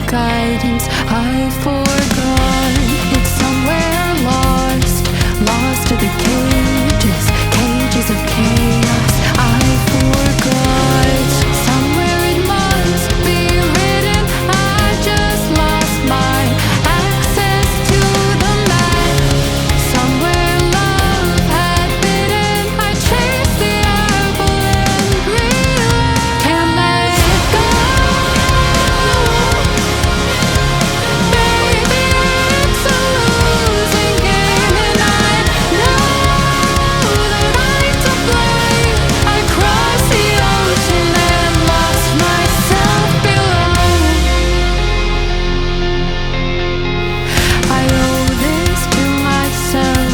guidance I forgot. It's somewhere lost, lost to the cages, cages of chaos I forgot. Somewhere it must be written, I just lost my access to the map. Somewhere love had bidden, I chased the apple and realized can't let it go. Baby, it's a losing game, and I know that I'm to blame. I crossed the ocean and lost myself below. I owe this to myself,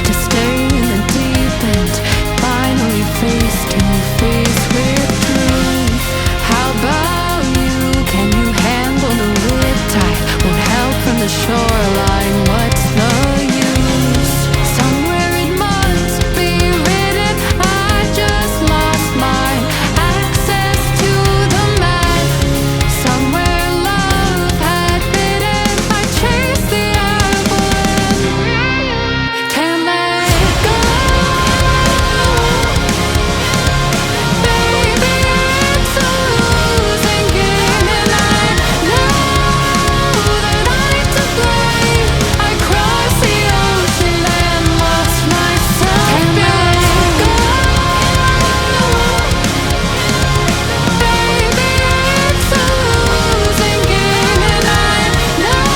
to stay in the deep end, finally face to face with truth. How about you? Can you handle the riptide? Won't help from the shoreline, what's the use? Somewhere it must be written, I just lost my access to the map. Somewhere love had bidden, I chased the apple and can't let it go. Baby, it's a losing game, and I know that I'm to blame. I crossed the ocean and lost myself. Can't let it go. Baby, it's a losing game, and I know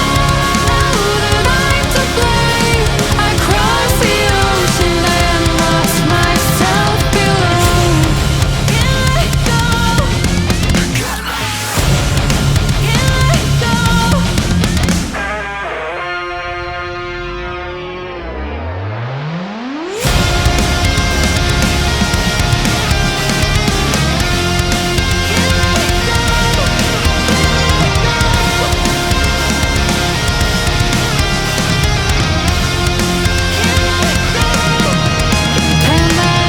that I'm to blame. I crossed the ocean and lost myself below. Can't let go. Can't let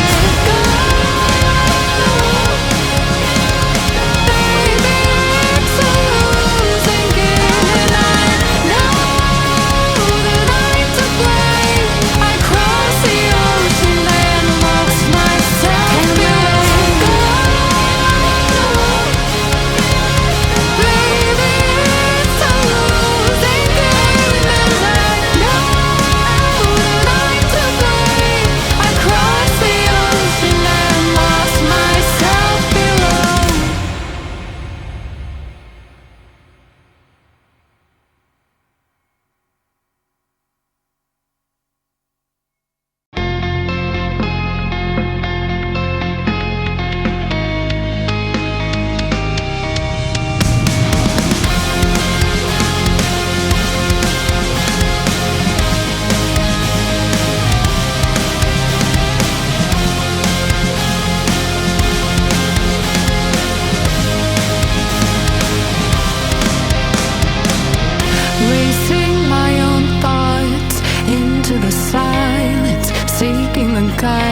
racing my own thoughts into the silence, seeking the guidance